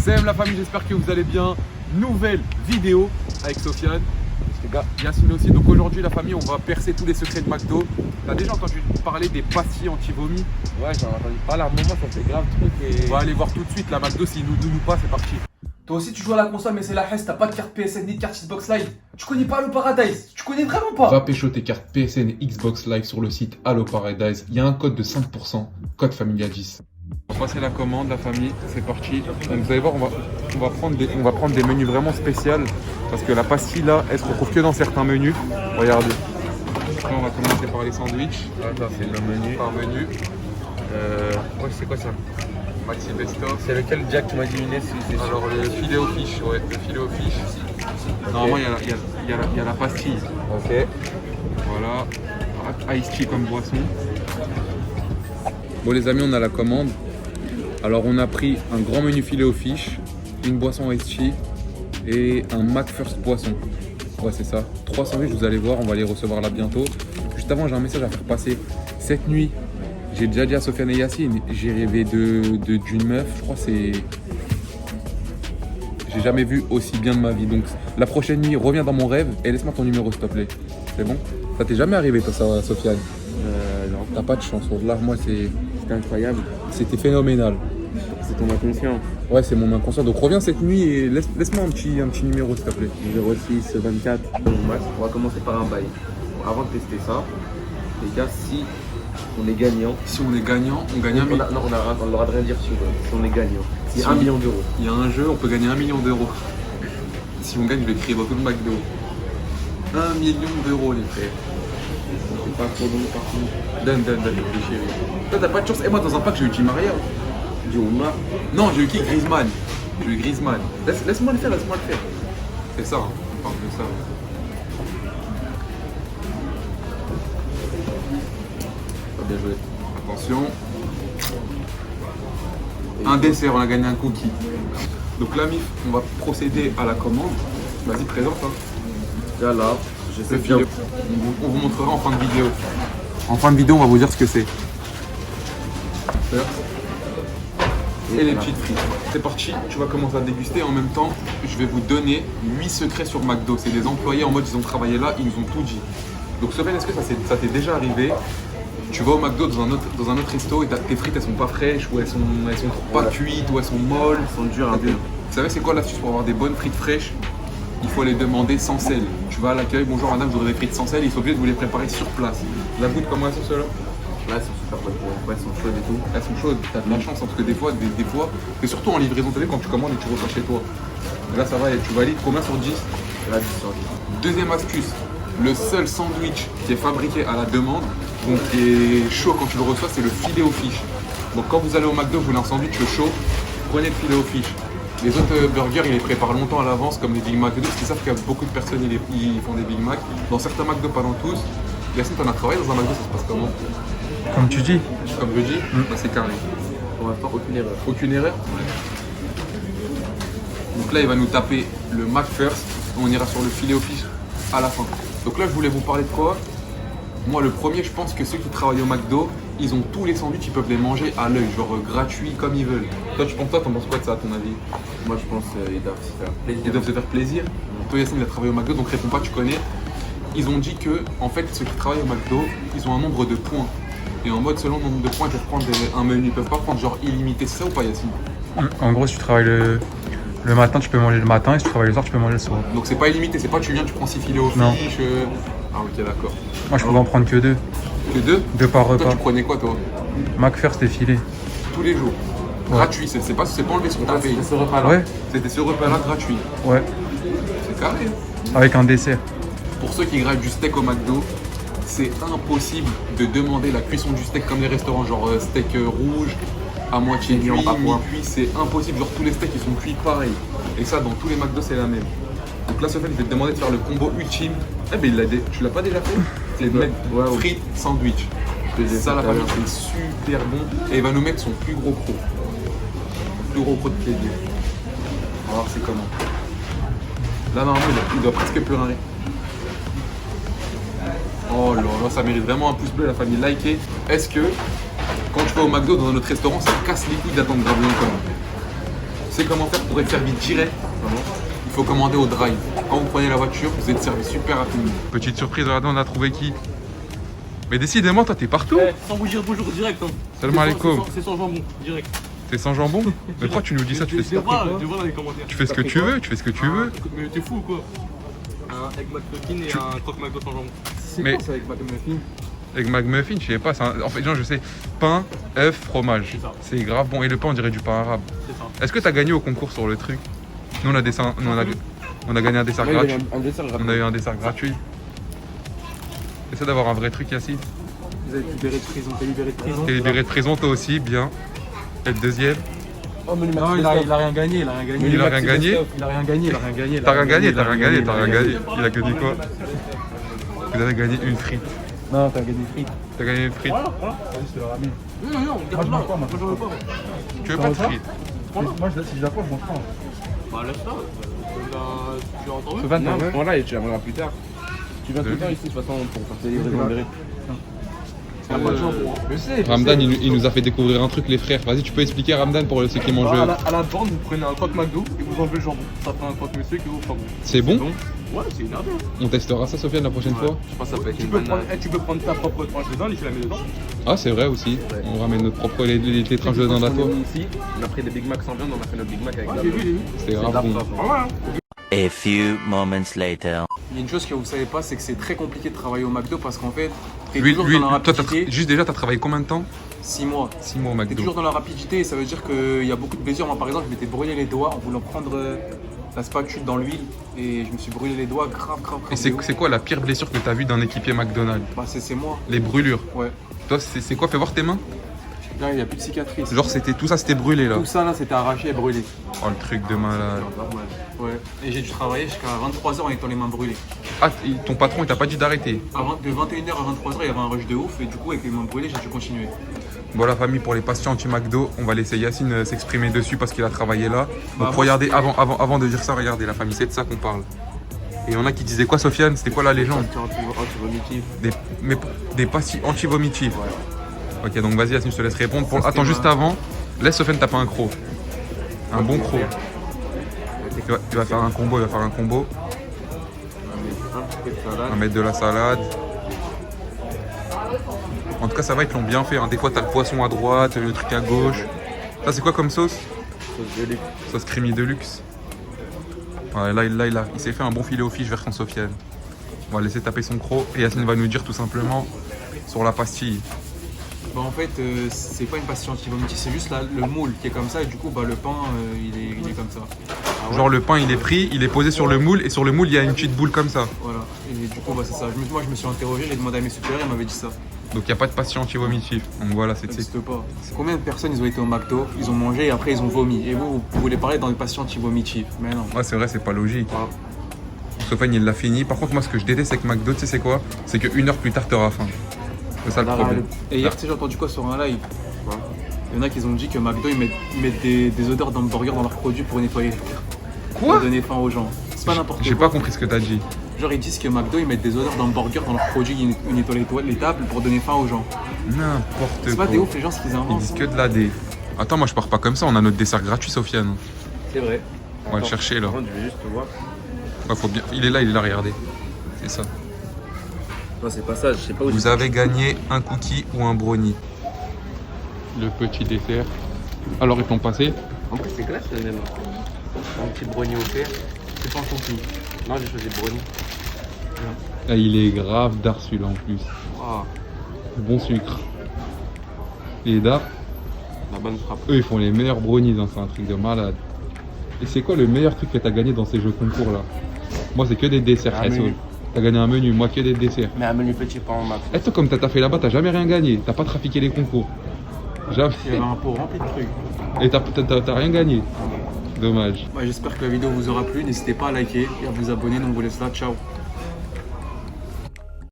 Salam la famille, j'espère que vous allez bien. Nouvelle vidéo avec Sofiane. Les gars, Yacine aussi. Donc aujourd'hui la famille, on va percer tous les secrets de McDo. T'as déjà entendu parler des pastilles anti-vomi? Ouais, j'en ai entendu parler à un moment, ça fait grave truc et... On va aller voir tout de suite la McDo, s'il nous pas, c'est parti. Toi aussi tu joues à la console mais c'est la haine, t'as pas de carte PSN ni de carte Xbox Live. Tu connais pas Halo Paradise, tu connais vraiment pas. Va pécho tes cartes PSN et Xbox Live sur le site Halo Paradise. Il y a un code de 5%, code Familia 10. On va passer la commande, la famille, c'est parti. Donc vous allez voir, on va prendre des menus vraiment spéciaux. Parce que la pastille là, elle se retrouve que dans certains menus. Regardez. Là, on va commencer par les sandwichs. Attends, c'est le menu. Par menu. Ouais, c'est quoi ça? Maxi Best-of. C'est lequel, Jack, tu m'as dit une c'est Alors le filet aux fiches, ouais, le filet aux fiches. Normalement il y a la pastille. Ok. Voilà. Ice tea comme boisson. Bon les amis, on a la commande. Alors on a pris un grand menu filet aux fiches, une boisson ice tea et un McFirst poisson. Ouais c'est ça. 3 sandwichs, vous allez voir, on va les recevoir là bientôt. Juste avant, j'ai un message à faire passer. Cette nuit, j'ai déjà dit à Sofiane et Yacine, j'ai rêvé d'une meuf, je crois que c'est... J'ai jamais vu aussi bien de ma vie. Donc la prochaine nuit, reviens dans mon rêve et laisse-moi ton numéro s'il te plaît. C'est bon? Ça t'est jamais arrivé toi ça, Sofiane? Non. T'as pas de chance. Là, moi C'était incroyable. c'était phénoménal. C'est ton inconscient. Ouais, c'est mon inconscient. Donc reviens cette nuit et laisse-moi un petit numéro s'il te plaît. 06 24. Bon, Max, on va commencer par un bail. Avant de tester ça, les gars, si on est gagnant, Si on est gagnant, on gagne un million. Non, on a le droit de rien dire sur si on est gagnant. C'est Si 1 on- million d'euros. Il y a un jeu, on peut gagner 1 million d'euros. Si on gagne, je vais crier dans tout le McDo. 1 million d'euros les frères. C'est pas trop long par contre. Donne, chérie. Toi t'as pas de chance. Et moi dans un pack j'ai eu Di Maria. Du Omar. Non, j'ai eu qui? Griezmann. J'ai eu Griezmann. Laisse-moi le faire. C'est ça, hein. On parle de ça. Pas bien joué. Attention. Un dessert, on a gagné un cookie. Donc là, Mif, on va procéder à la commande. Vas-y, présente. Hein. Là, là, je sais Le bien. filet. On vous montrera en fin de vidéo. En fin de vidéo, on va vous dire ce que c'est. Et les petites frites. C'est parti, tu vas commencer à déguster. En même temps, je vais vous donner 8 secrets sur McDo. C'est des employés en mode ils ont travaillé là, ils nous ont tout dit. Donc Sofiane, est-ce que ça t'est déjà arrivé? Tu vas au McDo dans un autre resto et tes frites elles sont pas fraîches ou elles sont pas cuites ou elles sont molles. Elles sont dures à dire. Vous savez c'est quoi l'astuce pour avoir des bonnes frites fraîches? Il faut les demander sans sel. Tu vas à l'accueil, bonjour madame, je voudrais des frites sans sel, ils sont obligés de vous les préparer sur place. La goûte comment elles sont ceux-là? Là, elles sont super bonnes. Ouais, elles sont chaudes et tout. Elles sont chaudes, t'as de la chance parce que des fois, et surtout en livraison télé quand tu commandes et tu reçois chez toi. Là ça va et tu valides combien sur 10? Là, 10 sur 10. Deuxième astuce, le seul sandwich qui est fabriqué à la demande, donc qui est chaud quand tu le reçois, c'est le filet aux fiches. Donc quand vous allez au McDo, vous voulez un sandwich chaud, prenez le filet aux fiches. Les autres burgers, ils les préparent longtemps à l'avance, comme les Big Mac et tout, parce qu'ils savent qu'il y a beaucoup de personnes ils font des Big Mac. Dans certains McDo, pas dans tous. Yacine, t'en as travaillé dans un McDo, ça se passe comment? Comme tu dis. Comme je dis, bah, c'est carré. On va faire aucune erreur. Aucune erreur? Donc là, il va nous taper le McFirst. On ira sur le filet aux fiches à la fin. Donc là, je voulais vous parler de quoi? Moi, le premier, je pense que ceux qui travaillent au McDo, ils ont tous les sandwichs, ils peuvent les manger à l'œil, genre gratuit comme ils veulent. Toi, t'en penses quoi de ça, à ton avis? Moi, je pense qu'ils doivent se faire plaisir. Ils doivent se faire plaisir. Toi, Yacine, il a travaillé au McDo, donc réponds pas, tu connais. Ils ont dit que, en fait, ceux qui travaillent au McDo, ils ont un nombre de points. Et en mode, selon le nombre de points, ils peuvent prendre un menu. Ils peuvent pas prendre genre illimité. C'est ça ou pas, Yacine? En gros si tu travailles le matin tu peux manger le matin et si tu travailles le soir tu peux manger le soir. Donc c'est pas illimité, c'est pas tu viens, tu prends 6 filets aux Non. fiches. Ah ok, d'accord. Moi je pouvais en prendre que 2. Que 2? 2 par Toi, repas. tu prenais quoi, toi? McFirst et filet. Tous les jours. Ouais. Gratuit, c'est pas enlevé sur ta paye. C'est ce repas-là. Ouais, C'était ce repas-là gratuit. ouais. C'est carré. Avec un dessert. Pour ceux qui grattent du steak au McDo, c'est impossible de demander la cuisson du steak comme les restaurants, genre steak rouge, à moitié cuit, Mignon, à point. mi-cuit, c'est impossible. Genre tous les steaks ils sont cuits pareil. Et ça, dans tous les McDo, c'est la même. Donc là, Sofiane, je vais te demander de faire le combo ultime. Eh ben, tu l'as pas déjà fait? C'est de mettre Ouais. frites, sandwich. Ça, la famille, c'est super bon. Et il va nous mettre son plus gros croc. Son plus gros croc de plaisir. On va voir c'est comment. Là, normalement, il doit presque pleurer. Oh là là, ça mérite vraiment un pouce bleu, la famille. Likez. Est-ce que, quand tu vas au McDo dans un autre restaurant, ça te casse les couilles d'attendre grave longtemps? Tu sais comment faire pour être servi direct? Il faut commander au drive. Quand vous prenez la voiture, vous êtes servi super rapidement. Petite surprise, regardez, on a trouvé qui? Mais décidément, toi, t'es partout. Sans vous dire bonjour direct. Hein. Salam alaikum. C'est sans jambon, direct. T'es sans jambon? Mais pourquoi tu nous dis ça? Tu fais ce que dans les commentaires. tu fais ce que tu veux, tu fais ce que tu veux. Mais t'es fou ou quoi? Un egg McMuffin et un croque McDo sans jambon. Mais C'est avec McMuffin. avec McMuffin, je sais pas. En fait, genre, je sais, pain, œuf, fromage. C'est ça. C'est grave bon. Et le pain, on dirait du pain arabe. C'est ça. Est-ce que t'as gagné au concours sur le truc? Nous, on a, on a gagné un dessert gratuit. Un dessert On a eu un dessert gratuit. Essaie d'avoir un vrai truc, Yacine. Vous êtes libéré de prison, t'es libéré de prison. T'es libéré de prison, toi aussi, bien. Et le deuxième? Oh, mais Non, il a rien gagné, il a rien gagné. Il a rien gagné? Il a rien gagné, il a rien gagné. T'as rien gagné, t'as rien gagné, t'as rien gagné. Il a gagné quoi? Vous avez gagné une frite. Non, t'as gagné frites. T'as gagné une frite. Vas-y, je te la ramène. Non, garde là. Moi, j'en veux pas. Tu veux pas de frite? Moi, si je la prends, je m'en prends. Bah, laisse-la. Tu as entendu? Non, à ce moment-là, tu viendras plus tard. Tu viens tout le temps ici, de toute façon, pour faire tes livraisons directes. C'est pas de jambon. Je sais. Ramdan, il nous a fait découvrir un truc, les frères. Vas-y, tu peux expliquer Ramdan pour ceux qui mangent. À la borne, vous prenez un croque McDo et vous enlevez le jambon. Ça fait un croque monsieur qui vous fera bon. C'est bon? Ouais, c'est énervé. On testera ça, Sofiane, la prochaine fois. Je pense que ça peut être Tu une peux, bonne. tu peux prendre ta propre tranche de dents et tu la mets dedans. Ah, c'est vrai aussi. On ramène notre propre les tranches de dinde à toi. Ici, on a pris des Big Mac sans viande, on a fait notre Big Mac avec la J'ai vu. C'était grave bon. A few moments later. Il y a une chose que vous savez pas, c'est que c'est très compliqué de travailler au McDo parce qu'en fait, t'es Lui, toujours dans la toi, rapidité. juste déjà, t'as travaillé combien de temps? 6 mois. 6 mois au T'es McDo. toujours dans la rapidité et ça veut dire qu'il y a beaucoup de blessures. Moi, par exemple, je m'étais brûlé les doigts en voulant prendre la spatule dans l'huile et je me suis brûlé les doigts grave. Et c'est quoi la pire blessure que t'as vue d'un équipier McDonald's? Bah, c'est moi. Les brûlures. Ouais. Toi, c'est quoi? Fais voir tes mains. Là, il n'y a plus de cicatrices. Genre, tout ça, c'était brûlé là. Tout ça, là, c'était arraché et brûlé. Oh, le truc de malade. Ouais. Et j'ai dû travailler jusqu'à 23h en étant les mains brûlées. Ah, ton patron, il t'a pas dit d'arrêter? De 21h à 23h, il y avait un rush de ouf et du coup, avec les mains brûlées, j'ai dû continuer. Bon, la famille, pour les patients anti-McDo, on va laisser Yacine s'exprimer dessus parce qu'il a travaillé là. Bah, Donc, regardez, avant de dire ça, regardez, la famille, c'est de ça qu'on parle. Et il y en a qui disaient quoi, Sofiane? C'était quoi la légende? Des pastilles anti-vomitives. Ok, donc vas-y, Yacine, je te laisse répondre. Attends, juste avant, laisse Sofiane taper un croc. Un bon croc. Il va faire un combo, On va mettre de la salade. En tout cas, ça va, ils te l'ont bien fait. Hein. Des fois, t'as le poisson à droite, le truc à gauche. Ça, c'est quoi comme sauce? Sauce creamy de luxe. Ouais, là, il s'est fait un bon filet au fish version Sofiane. On va laisser taper son croc et Yacine va nous dire tout simplement sur la pastille. Bah en fait, c'est pas une pastille anti-vomitive, c'est juste le moule qui est comme ça et du coup, bah, le pain, il est comme ça. Genre le pain, il est pris, il est posé sur le moule et sur le moule, il y a une petite boule comme ça. Voilà, et du coup, bah, c'est ça. Moi, je me suis interrogé, j'ai demandé à mes supérieurs, ils m'avaient dit ça. Donc il n'y a pas de pastille anti-vomitive. Donc voilà, Ça n'existe pas. Combien de personnes ils ont été au McDo, ils ont mangé et après ils ont vomi. Et vous voulez parler dans les pastilles anti-vomitives. Mais non. Ouais, c'est vrai, c'est pas logique. Sofiane, il l'a fini. Par contre, moi, ce que je déteste avec McDo, tu sais, c'est quoi? C'est qu'une heure plus tard, t'auras faim. C'est ça le problème. Et hier, tu sais, j'ai entendu quoi sur un live? Il y en a qui ont dit que McDo, ils mettent des odeurs d'hamburger dans leurs produits pour nettoyer les terres. Quoi? Pour donner faim aux gens. C'est pas n'importe quoi. J'ai pas compris ce que t'as dit. Genre, ils disent que McDo, ils mettent des odeurs d'hamburger dans leurs produits, ils nettoient les tables pour donner faim aux gens. N'importe C'est quoi. pas des ouf, les gens, ce qu'ils Ils inventent. disent que de la D. Attends, moi, je pars pas comme ça. On a notre dessert gratuit, Sofiane. C'est vrai. On va le chercher là. Je vais juste voir. Ouais, faut bien... Il est là, regardez. C'est ça. Non, c'est pas ça, je sais pas où Vous avez gagné un cookie ou un brownie. Le petit dessert. Alors, ils t'ont passé. En plus, c'est classe, même. Un petit brownie offert. C'est pas un cookie. Non, j'ai choisi le brownie. Ah, il est grave d'art celui-là en plus. Ah, Bon sucre. Et d'art, la bonne frappe. eux ils font les meilleurs brownies, hein, c'est un truc de malade. Et c'est quoi le meilleur truc que t'as gagné dans ces jeux concours là? Moi c'est que des desserts, Un menu. T'as gagné un menu, moi que des desserts. Mais un menu petit, pas en max. Et toi comme t'as fait là-bas, t'as jamais rien gagné, t'as pas trafiqué les concours. Jamais. Il y avait un pot rempli de trucs. Et t'as rien gagné. Dommage. J'espère que la vidéo vous aura plu. N'hésitez pas à liker et à vous abonner. Donc, on vous laisse là. Ciao.